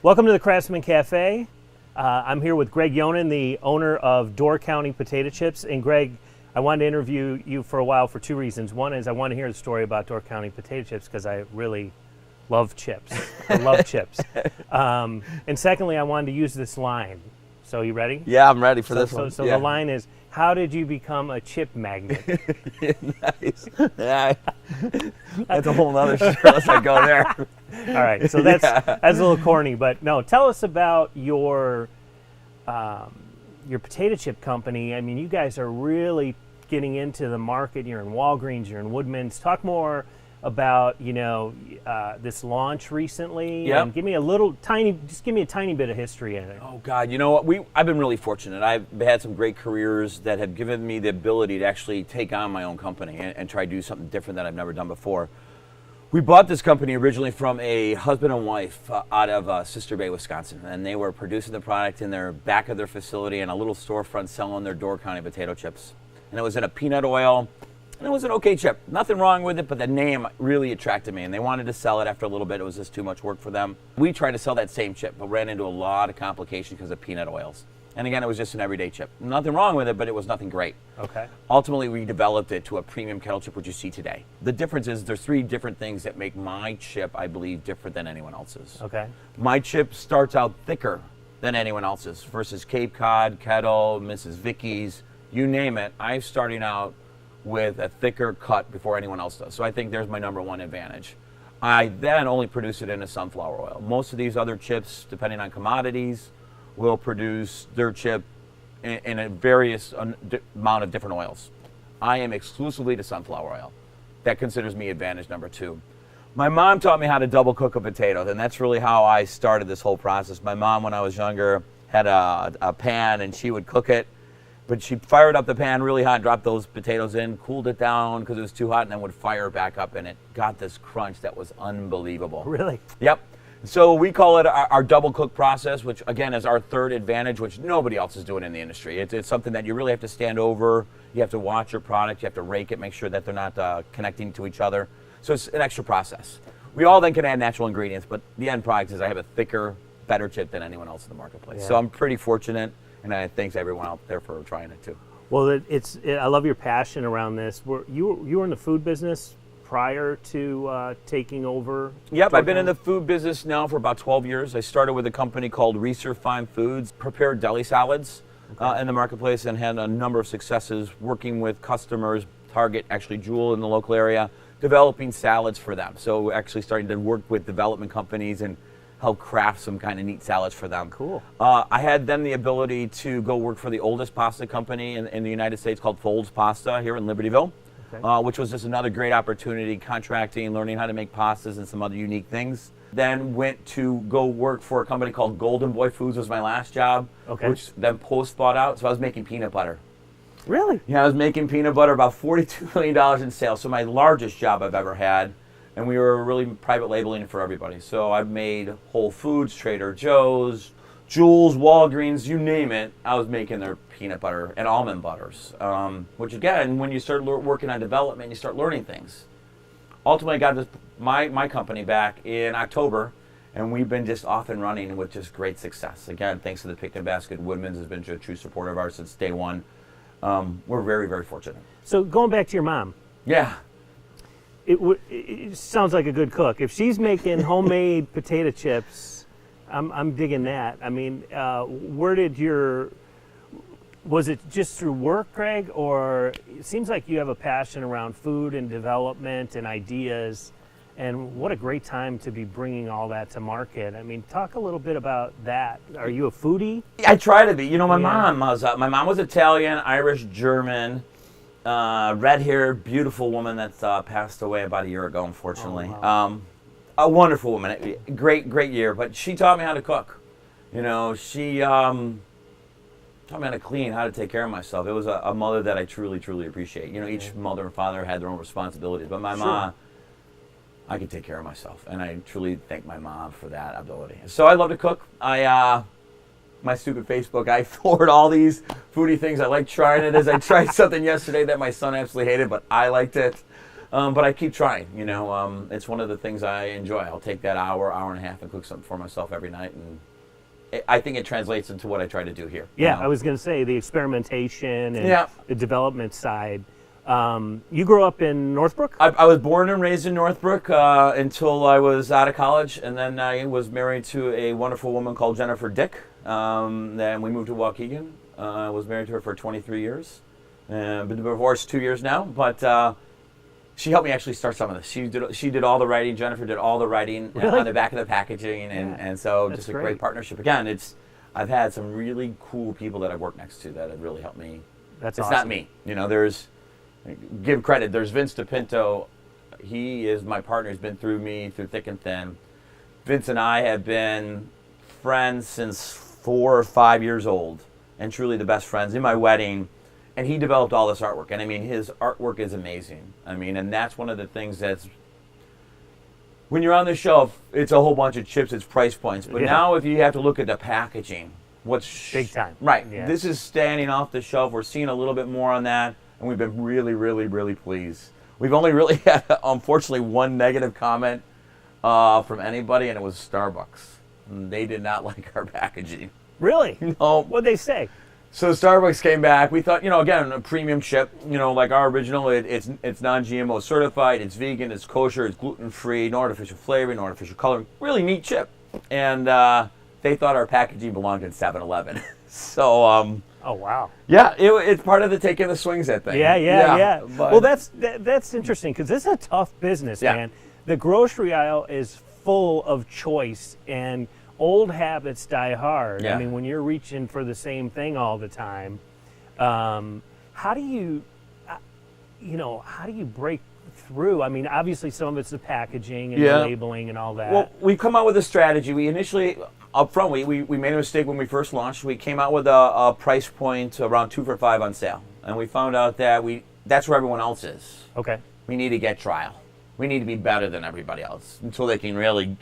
Welcome to the Craftsman Cafe. I'm here with Greg Yonan, the owner of Door County Potato Chips. And Greg, I wanted to interview you for a while for two reasons. One is I want to hear the story about Door County Potato Chips because I really love chips. I love chips. And secondly, I wanted to use this line. So you ready? Yeah, I'm ready for this one. So the line is, how did you become a chip magnet? Nice. Yeah, that's a whole other story. Let's not go there. All right, so that's a little corny, but no. Tell us about your potato chip company. I mean, you guys are really getting into the market. You're in Walgreens, you're in Woodman's. Talk more about this launch recently. Yep. And give me a tiny bit of history in it. Oh God, you know what? I've been really fortunate. I've had some great careers that have given me the ability to actually take on my own company and try to do something different that I've never done before. We bought this company originally from a husband and wife out of Sister Bay, Wisconsin, and they were producing the product in their back of their facility in a little storefront selling their Door County potato chips. And it was in a peanut oil, and it was an okay chip. Nothing wrong with it, but the name really attracted me, and they wanted to sell it after a little bit. It was just too much work for them. We tried to sell that same chip, but ran into a lot of complications because of peanut oils. And again, it was just an everyday chip. Nothing wrong with it, but it was nothing great. Okay. Ultimately, we developed it to a premium kettle chip, which you see today. The difference is there's three different things that make my chip, I believe, different than anyone else's. Okay. My chip starts out thicker than anyone else's versus Cape Cod, Kettle, Mrs. Vicky's, you name it. I'm starting out with a thicker cut before anyone else does. So I think there's my number one advantage. I then only produce it in a sunflower oil. Most of these other chips, depending on commodities, will produce their chip in a various amount of different oils. I am exclusively to sunflower oil. That considers me advantage number two. My mom taught me how to double cook a potato, and that's really how I started this whole process. My mom, when I was younger, had a pan, and she would cook it, but she'd fired up the pan really hot, dropped those potatoes in, cooled it down because it was too hot, and then would fire it back up, and it got this crunch that was unbelievable. Really? Yep. So we call it our double cook process, which again is our third advantage, which nobody else is doing in the industry. It's something that you really have to stand over. You have to watch your product. You have to rake it, make sure that they're not connecting to each other. So it's an extra process. We all then can add natural ingredients, but the end product is I have a thicker, better chip than anyone else in the marketplace. Yeah. So I'm pretty fortunate, and I thanks everyone out there for trying it too. Well, I love your passion around this. You were in the food business prior to taking over? Yep, I've been in the food business now for about 12 years. I started with a company called Reserve Fine Foods, prepared deli salads in the marketplace, and had a number of successes working with customers, Target, actually Jewel in the local area, developing salads for them. So actually starting to work with development companies and help craft some kind of neat salads for them. Cool. I had then the ability to go work for the oldest pasta company in the United States called Folds Pasta here in Libertyville. Okay. Which was just another great opportunity, contracting, learning how to make pastas and some other unique things. Then went to go work for a company called Golden Boy Foods was my last job, which then Post bought out, so I was making peanut butter. Really? Yeah, I was making peanut butter, about $42 million in sales, so my largest job I've ever had, and we were really private labeling it for everybody. So I've made Whole Foods, Trader Joe's, Jewel's, Walgreens, you name it, I was making their peanut butter and almond butters, which again, when you start working on development, you start learning things. Ultimately, I got my company back in October, and we've been just off and running with just great success. Again, thanks to the Picnic Basket, Woodman's has been a true supporter of ours since day one. We're very, very fortunate. So going back to your mom. Yeah. It sounds like a good cook. If she's making homemade potato chips, I'm digging that. I mean, was it just through work, Greg, or it seems like you have a passion around food and development and ideas, and what a great time to be bringing all that to market. I mean, talk a little bit about that. Are you a foodie? I try to be. You know, my mom was Italian, Irish, German, red-haired, beautiful woman that's passed away about a year ago, unfortunately. Oh, wow. A wonderful woman, great year, but she taught me how to cook. You know, she taught me how to clean, how to take care of myself. It was a mother that I truly, truly appreciate. You know, each mother and father had their own responsibilities, but my mom, I could take care of myself, and I truly thank my mom for that ability. So I love to cook. My stupid Facebook, I forward all these foodie things. I like trying it. I tried something yesterday that my son absolutely hated, but I liked it. But I keep trying. It's one of the things I enjoy. I'll take that hour and a half and cook something for myself every night, and I think it translates into what I try to do here. Yeah, I was going to say the experimentation and the development side. You grew up in Northbrook? I was born and raised in Northbrook until I was out of college, and then I was married to a wonderful woman called Jennifer Dick. Then we moved to Waukegan. I was married to her for 23 years. Been divorced 2 years now, but she helped me actually start some of this. She did all the writing. Jennifer did all the writing on the back of the packaging, and so just a great partnership. Again, I've had some really cool people that I've worked next to that have really helped me. It's awesome. Not me. Give credit. There's Vince DePinto. He is my partner. He's been through me through thick and thin. Vince and I have been friends since 4 or 5 years old, and truly the best friends. In my wedding. And he developed all this artwork. And I mean, his artwork is amazing. And that's one of the things that's, when you're on the shelf, it's a whole bunch of chips, it's price points. But now if you have to look at the packaging, big time. Right. Yeah. This is standing off the shelf. We're seeing a little bit more on that. And we've been really, really, really pleased. We've only really had, unfortunately, one negative comment from anybody, and it was Starbucks. And they did not like our packaging. Really? No. What'd they say? So Starbucks came back. We thought, again, a premium chip, like our original, it's non-GMO certified, it's vegan, it's kosher, it's gluten-free, no artificial flavoring, no artificial coloring. Really neat chip. And they thought our packaging belonged in 7-Eleven. So, oh, wow. Yeah, it's part of the taking the swings at thing. Yeah. Well, that's interesting because this is a tough business, man. The grocery aisle is full of choice, and old habits die hard. Yeah. I mean, when you're reaching for the same thing all the time, how do you break through? I mean, obviously some of it's the packaging and the labeling and all that. Well, we come out with a strategy. We initially, up front, we made a mistake when we first launched. We came out with a price point around 2 for $5 on sale. And we found out that that's where everyone else is. Okay. We need to get trial. We need to be better than everybody else until they can really,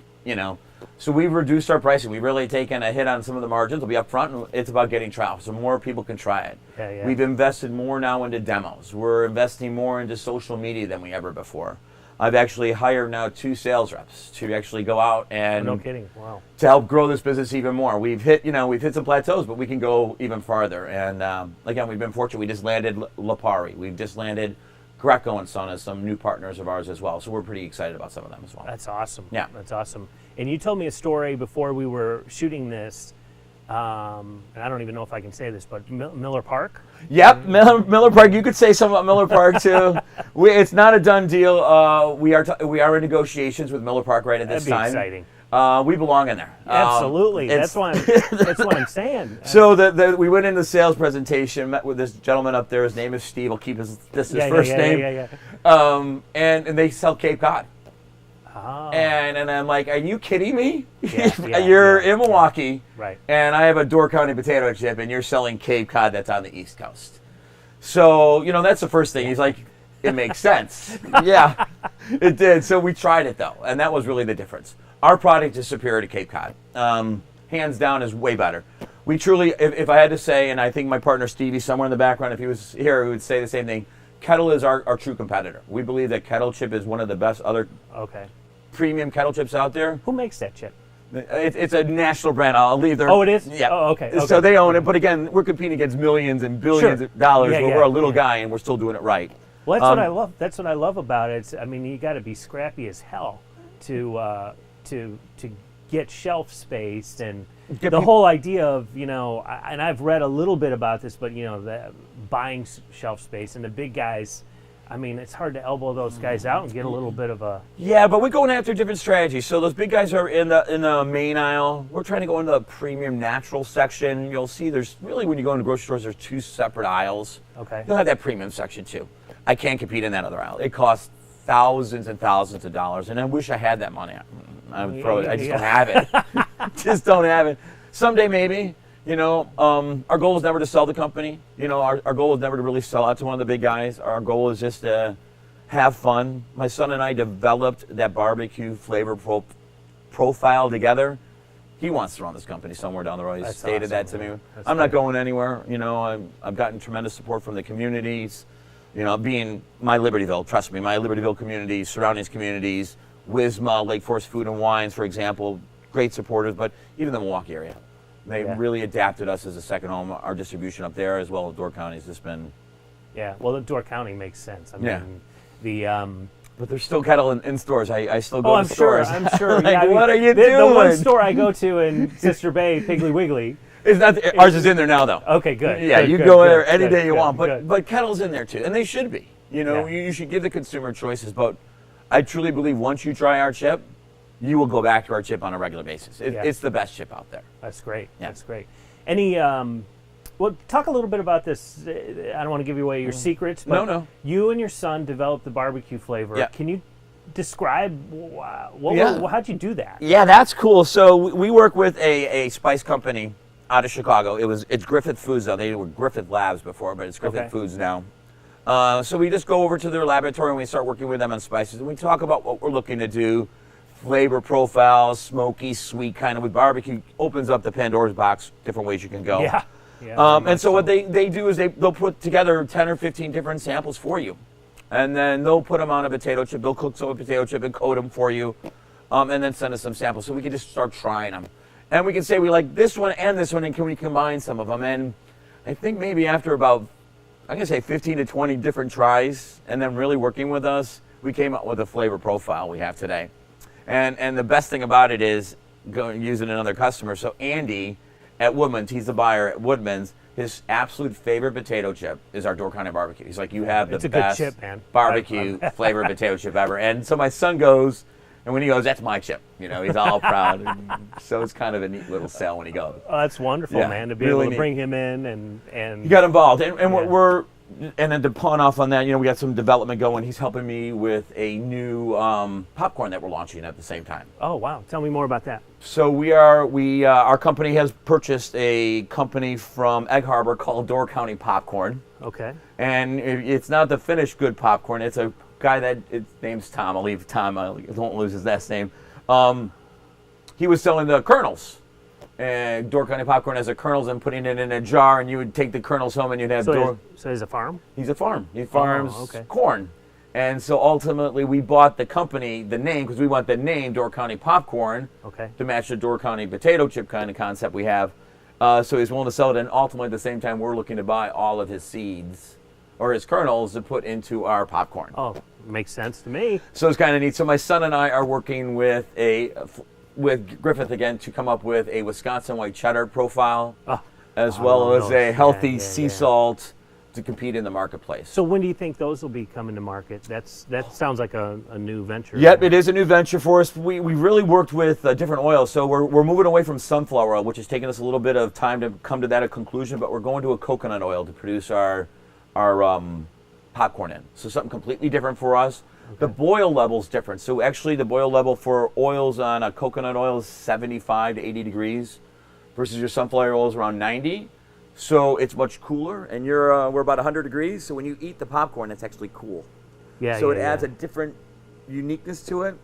So we've reduced our pricing. We've really taken a hit on some of the margins. It'll be up front, and it's about getting trial so more people can try it. Yeah. We've invested more now into demos. We're investing more into social media than we ever before. I've actually hired now 2 sales reps to actually go out and no kidding. Wow. To help grow this business even more. We've hit some plateaus, but we can go even farther. And again, we've been fortunate. We just landed Lipari. We've just landed Greco and Son as some new partners of ours as well. So we're pretty excited about some of them as well. That's awesome. Yeah. That's awesome. And you told me a story before we were shooting this, and I don't even know if I can say this, but Miller Park? Yep, Miller Park. You could say something about Miller Park, too. It's not a done deal. We are in negotiations with Miller Park right at this time. That'd be exciting. We belong in there. Absolutely. That's what I'm saying. So we went in the sales presentation, met with this gentleman up there. His name is Steve. I'll keep his first name. Yeah. And they sell Cape Cod. Oh. And I'm like, are you kidding me? You're in Milwaukee, right? And I have a Door County potato chip, and you're selling Cape Cod that's on the East Coast. So, that's the first thing. He's like, it makes sense. Yeah, it did. So we tried it, though, and that was really the difference. Our product is superior to Cape Cod. Hands down is way better. We truly, if I had to say, and I think my partner Stevie, somewhere in the background, if he was here, he would say the same thing. Kettle is our true competitor. We believe that Kettle chip is one of the best other premium kettle chips out there. Who makes that chip? It's a national brand. I'll leave their... Oh, it is? Yeah. Oh, okay. So they own it. But again, we're competing against millions and billions of dollars where we're a little guy and we're still doing it right. Well, that's what I love. That's what I love about it. You got to be scrappy as hell to get shelf space and the whole idea of, and I've read a little bit about this, but, the buying shelf space and the big guys, it's hard to elbow those guys out and get a little bit of a... Yeah, but we're going after different strategies. So those big guys are in the main aisle. We're trying to go into the premium natural section. You'll see there's really, when you go into grocery stores, there's 2 separate aisles. Okay. You'll have that premium section too. I can't compete in that other aisle. It costs thousands and thousands of dollars, and I wish I had that money. I would throw it. I just don't have it. Just don't have it. Someday maybe. Our goal is never to sell the company. Our goal is never to really sell out to one of the big guys. Our goal is just to have fun. My son and I developed that barbecue flavor profile together. He wants to run this company somewhere down the road. He stated that to me. I'm not going anywhere. I've gotten tremendous support from the communities. You know, being my Libertyville, trust me, my Libertyville communities, surroundings communities, Wisma, Lake Forest Food and Wines, for example, great supporters, but even the Milwaukee area. They really adapted us as a second home. Our distribution up there, as well as Door County, has just been... Yeah, well, the Door County makes sense. I mean, But there's still kettle in stores. I still go to stores. I'm sure. Like, yeah, I mean, what are you doing? The one store I go to in Sister Bay, Piggly Wiggly. It's not, ours is in there now, though. Okay, good. Yeah, good, you good, go good, there any good, day you good, want. good. But kettle's in there, too. And they should be. You know, you should give the consumer choices. But I truly believe once you try our chip, you will go back to our chip on a regular basis. It's the best chip out there. That's great. Yeah. That's great. Any... well, talk a little bit about this. I don't want to give you away your secrets, but no. You and your son developed the barbecue flavor. Yeah. Can you describe how'd you do that? Yeah, that's cool. So we work with a spice company out of Chicago. It's Griffith Foods though. They were Griffith Labs before, but it's Griffith Foods now. So we just go over to their laboratory and we start working with them on spices. And we talk about what we're looking to do, flavor profiles, smoky, sweet kind of with barbecue. Opens up the Pandora's box, different ways you can go. Yeah. And so what they do is they'll put together 10 or 15 different samples for you. And then they'll put them on a potato chip. They'll cook some with potato chip and coat them for you. And then send us some samples so we can just start trying them. And we can say we like this one and this one, and can we combine some of them? And I think maybe after about, I'm going to say 15 to 20 different tries and then really working with us, we came up with a flavor profile we have today. And the best thing about it is using another customer. So Andy at Woodman's, he's the buyer at Woodman's, his absolute favorite potato chip is our Door County barbecue. He's like, you have the best good chip, man. Barbecue flavored potato chip ever. And so my son goes, and when he goes, that's my chip. You know, he's all proud. And so it's kind of a neat little sell when he goes. Oh, that's wonderful, man, to be really able to bring him in and he got involved. And we're and then to pawn off on that, you know, we got some development going. He's helping me with a new popcorn that we're launching at the same time. Oh, wow. Tell me more about that. So our company has purchased a company from Egg Harbor called Door County Popcorn. Okay. And it's not the finished good popcorn. It's a guy his name's Tom. I'll leave Tom. I won't lose his last name. He was selling the kernels. And Door County Popcorn has the kernels and putting it in a jar, and you would take the kernels home and you'd have So he's a farm? He's a farm. He farms okay. corn. And so ultimately we bought the company, the name, because we want the name Door County Popcorn to match the Door County potato chip kind of concept we have. So he's willing to sell it, and ultimately at the same time we're looking to buy all of his seeds or his kernels to put into our popcorn. Oh, makes sense to me. So it's kind of neat. So my son and I are working with Griffith again to come up with a Wisconsin white cheddar profile, as well as a healthy sea salt to compete in the marketplace. So when do you think those will be coming to market? That sounds like a new venture. Yep, it is a new venture for us. We really worked with different oils, so we're moving away from sunflower oil, which has taken us a little bit of time to come to that conclusion, but we're going to a coconut oil to produce our popcorn in. So something completely different for us. Okay. The boil level is different. So actually the boil level for oils on a coconut oil is 75 to 80 degrees versus your sunflower oil is around 90. So it's much cooler, and we're about 100 degrees. So when you eat the popcorn, it's actually cool. Yeah. So it adds a different uniqueness to it.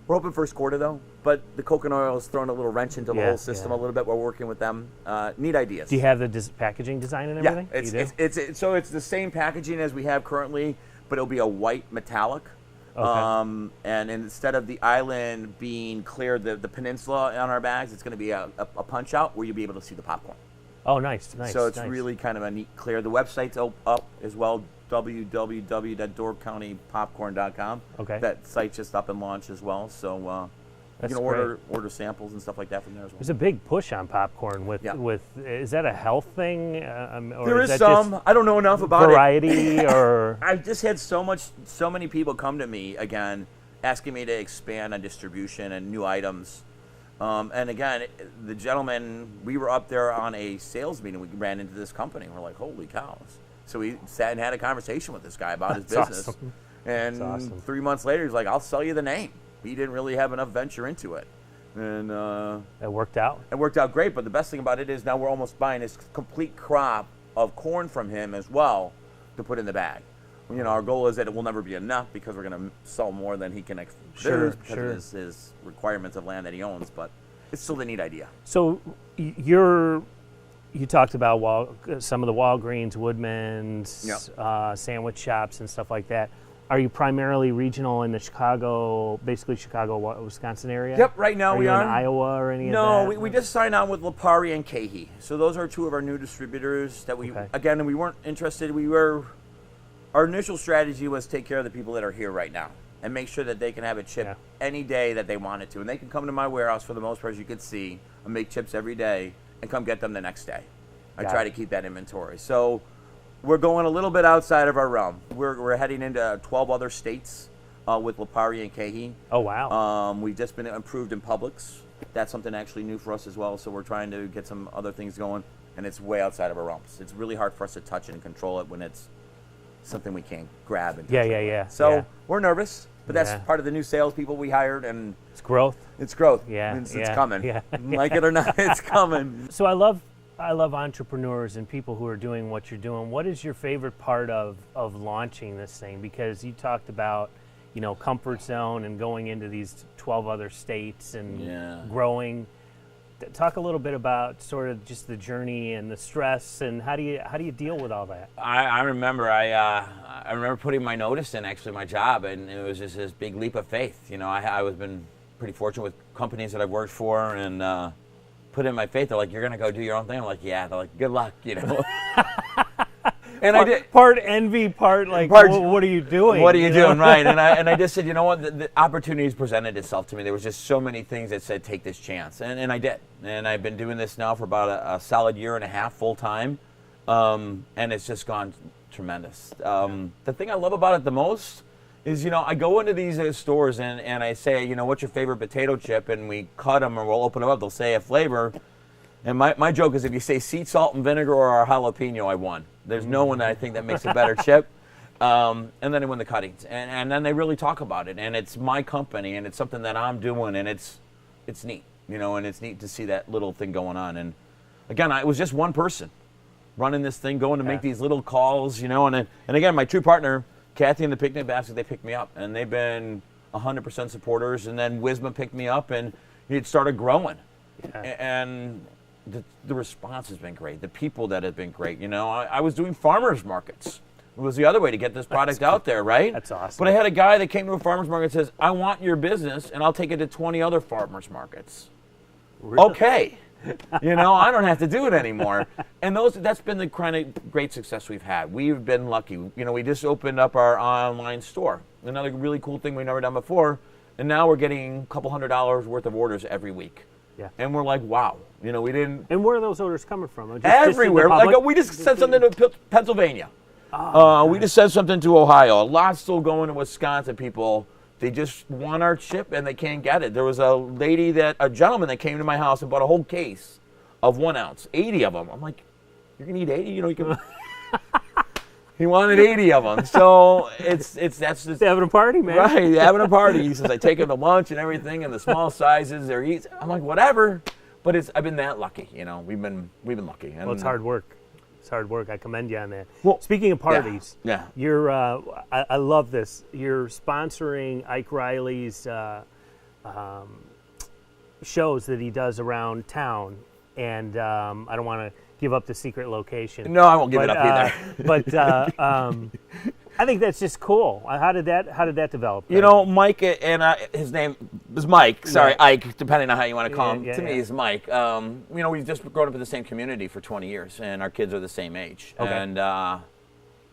We're hoping first quarter though, but the coconut oil is throwing a little wrench into the whole system a little bit. We're working with them. Neat ideas. Do you have the packaging design and everything? Yeah, so it's the same packaging as we have currently, but it'll be a white metallic. Okay. And instead of the island being clear, the peninsula on our bags, it's going to be a punch out where you'll be able to see the popcorn. Oh, nice. So it's really kind of a neat clear. The website's up as well, www.doorcountypopcorn.com. Okay. That site's just up and launched as well. So you can order samples and stuff like that from there as well. There's a big push on popcorn with is that a health thing? Or there is is that some. I don't know enough about variety or I've just had so many people come to me again asking me to expand on distribution and new items. And again, the gentleman, we were up there on a sales meeting. We ran into this company. We're like, holy cows. So we sat and had a conversation with this guy about his business. Awesome. And 3 months later, he's like, I'll sell you the name. He didn't really have enough venture into it. And it worked out. It worked out great. But the best thing about it is now we're almost buying this complete crop of corn from him as well to put in the bag. You know, our goal is that it will never be enough because we're going to sell more than he can produce because of his requirements of land that he owns. But it's still a neat idea. So you're You talked about some of the Walgreens, Woodman's, Yep. Sandwich shops and stuff like that. Are you primarily regional in the Chicago, Wisconsin area? Yep, right now we are. are. In Iowa or any of that? No, we just signed on with Lipari and Cahey. So those are two of our new distributors that again, we weren't interested. Our initial strategy was take care of the people that are here right now and make sure that they can have a chip any day that they wanted to. And they can come to my warehouse for the most part, as you could see, and make chips every day and come get them the next day. I try to keep that inventory. So we're going a little bit outside of our realm. We're heading into 12 other states with Lipari and Cahey. Oh, wow. We've just been approved in Publix. That's something actually new for us as well. So we're trying to get some other things going, and it's way outside of our realms. It's really hard for us to touch and control it when it's something we can't grab and touch. Yeah. So we're nervous, but that's part of the new salespeople we hired, and it's growth. It's growth. Yeah, it's coming. Yeah. Like it or not, it's coming. So I love entrepreneurs and people who are doing what you're doing. What is your favorite part of launching this thing? Because you talked about, comfort zone and going into these 12 other states and growing. Talk a little bit about sort of just the journey and the stress, and how do you deal with all that? I remember I remember putting my notice in, actually, my job, and it was just this big leap of faith. I was been pretty fortunate with companies that I've worked for, and put in my faith. They're like, "You're gonna go do your own thing." I'm like, "Yeah." They're like, "Good luck," And I did. Part envy, part what are you doing? What are you doing, right? And I just said, you know what? The opportunities presented itself to me. There was just so many things that said, take this chance, and I did. And I've been doing this now for about a solid year and a half, full time, and it's just gone tremendous. The thing I love about it the most is, I go into these stores and I say, what's your favorite potato chip? And we cut them or we'll open them up. They'll say a flavor. And my joke is, if you say sea salt and vinegar or jalapeno, I won. There's no one that I think that makes a better chip. And then I win the cuttings. And then they really talk about it. And it's my company, and it's something that I'm doing, and it's neat, and it's neat to see that little thing going on. And again, it was just one person running this thing, going to make these little calls, and again, my true partner, Kathy and the Picnic Basket, they picked me up, and they've been 100% supporters. And then Wisma picked me up, and it started growing. Yeah. And the response has been great. The people that have been great. I was doing farmers markets. It was the other way to get this product out there, right? That's awesome. But I had a guy that came to a farmers market and says, "I want your business, and I'll take it to 20 other farmers markets." Really? Okay. I don't have to do it anymore. And that's been the kind of great success we've had. We've been lucky. We just opened up our online store. Another really cool thing we've never done before. And now we're getting a couple $100 worth of orders every week. Yeah. And we're like, wow. We didn't. And where are those orders coming from? Everywhere. We just sent something to Pennsylvania. We just sent something to Ohio. A lot's still going to Wisconsin. People, they just want our chip and they can't get it. There was a gentleman that came to my house and bought a whole case of 1 ounce, 80 of them. I'm like, you're gonna eat 80? You can. He wanted 80 of them. So that's just having a party, man. Right, having a party. He says, I take him to lunch and everything, and the small sizes they're eating. I'm like, whatever. But I've been that lucky. We've been lucky. And well, it's hard work. It's hard work. I commend you on that. Well, speaking of parties, yeah. You're. I love this. You're sponsoring Ike Riley's shows that he does around town, and I don't want to give up the secret location. No, I won't give it up either. But I think that's just cool. How did that develop? Mike and his name is Mike. Sorry, Ike, depending on how you want to call him. To me, he's Mike. We've just grown up in the same community for 20 years, and our kids are the same age. Okay. And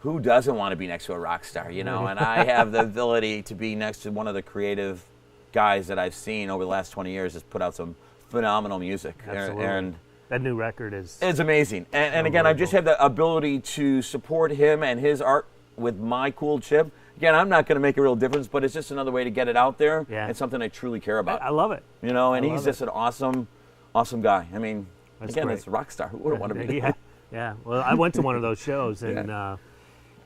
who doesn't want to be next to a rock star? And I have the ability to be next to one of the creative guys that I've seen over the last 20 years. Has put out some phenomenal music. Absolutely. And that new record is amazing. And again, I just have the ability to support him and his art with my cool chip. Again, I'm not going to make a real difference, but it's just another way to get it out there. Yeah. It's something I truly care about. I love it. And he's just an awesome guy. I mean, that's again, great. It's a rock star. Who wouldn't want to be? Yeah. Well, I went to one of those shows, and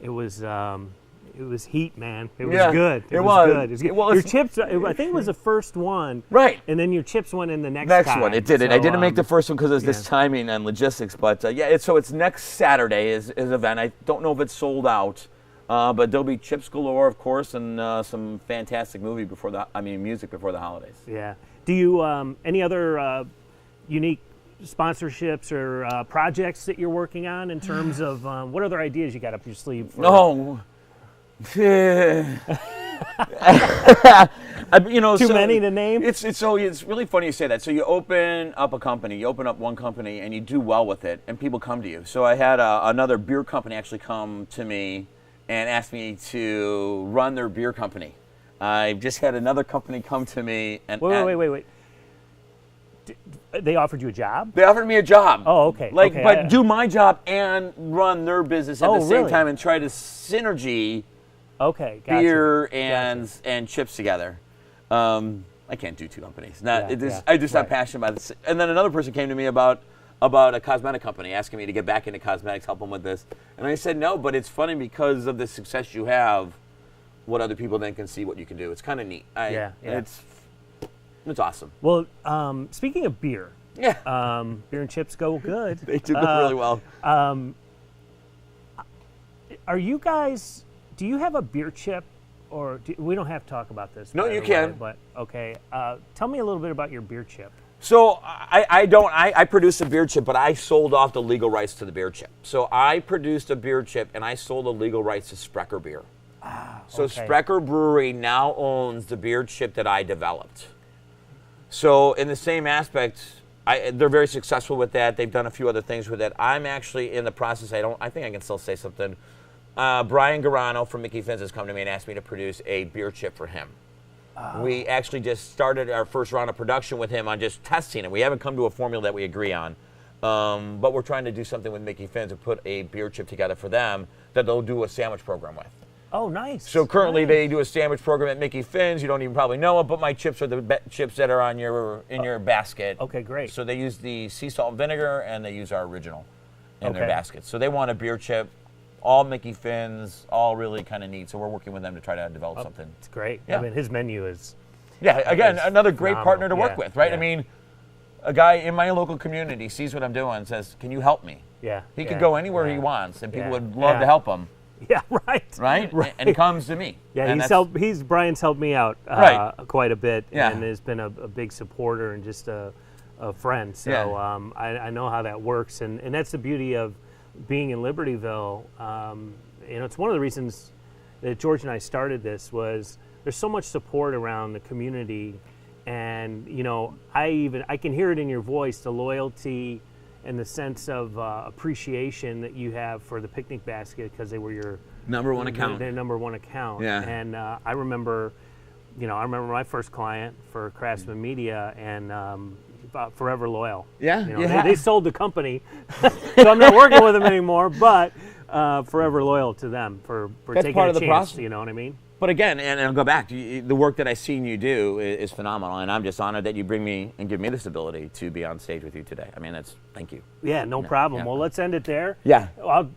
it was heat, man. It was good. It was good. Your chips, I think it was the first one. Right. And then your chips went in the next time. One. It did it. So, I didn't make the first one because of this timing and logistics. But it's next Saturday is event. I don't know if it's sold out, but there'll be chips galore, of course, and some fantastic music before the holidays. Yeah. Do you any other unique sponsorships or projects that you're working on in terms of what other ideas you got up your sleeve? For No. Too many to name? It's really funny you say that. So you open up one company, and you do well with it, and people come to you. So I had another beer company actually come to me and ask me to run their beer company. I just had another company come to me and wait. They offered you a job? They offered me a job. Oh, okay. But do my job and run their business at the same really? time and try to synergy. Okay, gotcha. Beer and chips together. I can't do two companies. I just have passion about this. And then another person came to me about a cosmetic company, asking me to get back into cosmetics, help them with this. And I said no, but it's funny because of the success you have, what other people then can see what you can do. It's kind of neat. It's awesome. Well, speaking of beer, beer and chips go good. They do go really well. Are you guys? Do you have a beer chip, or we don't have to talk about this? No, you can. But okay, tell me a little bit about your beer chip. So I produced a beer chip, but I sold off the legal rights to the beer chip. So I produced a beer chip, and I sold the legal rights to Sprecher Beer. So Sprecher Brewery now owns the beer chip that I developed. So in the same aspect, they're very successful with that. They've done a few other things with it. I'm actually in the process. I think I can still say something. Brian Garano from Mickey Finn's has come to me and asked me to produce a beer chip for him. We actually just started our first round of production with him on just testing it. We haven't come to a formula that we agree on. But we're trying to do something with Mickey Finn's and put a beer chip together for them that they'll do a sandwich program with. Oh, nice. So currently they do a sandwich program at Mickey Finn's. You don't even probably know it, but my chips are the chips that are on your basket. Okay, great. So they use the sea salt and vinegar, and they use our original in their basket. So they want a beer chip, all Mickey Finn's, all really kind of neat. So we're working with them to try to develop something. It's great. Yeah. I mean, his menu is... Yeah, again, another great partner to work Yeah, with, right? yeah. I mean, a guy in my local community sees what I'm doing and says, can you help me? Yeah. He could go anywhere he wants, and people would love Yeah. to help him. Yeah, right. Right? And he comes to me. Yeah, and Brian's helped me out quite a bit, Yeah. and has been a big supporter and just a friend. So Yeah. I know how that works, and that's the beauty of being in Libertyville. It's one of the reasons that George and I started this was there's so much support around the community, and I can hear it in your voice, the loyalty and the sense of appreciation that you have for the picnic basket because they were your number one account. Their number one account. Yeah. And I remember my first client for Craftsman Media and forever loyal. Yeah. They sold the company, so I'm not working with them anymore. But forever loyal to them for That's taking part a of the chance. process. You know what I mean? But again, and I'll go back, the work that I've seen you do is phenomenal, and I'm just honored that you bring me and give me this ability to be on stage with you today. I mean, thank you. Yeah, no problem. Yeah. Well, let's end it there. Yeah.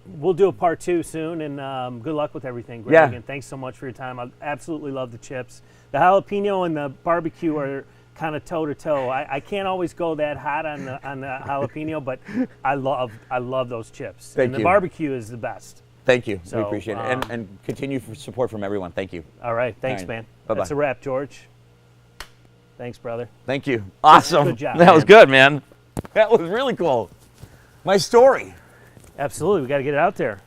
We'll do a part 2 soon, and good luck with everything, Greg. Yeah. And thanks so much for your time. I absolutely love the chips. The jalapeno and the barbecue are kind of toe-to-toe. I can't always go that hot on the jalapeno, but I love those chips. Thank and you. The barbecue is the best. Thank you. So, we appreciate it. And continue for support from everyone. Thank you. All right. Thanks, All right. man. Bye-bye. That's a wrap, George. Thanks, brother. Thank you. Awesome. Good job, That was man. good, man. That was really cool. My story. Absolutely. We got to get it out there.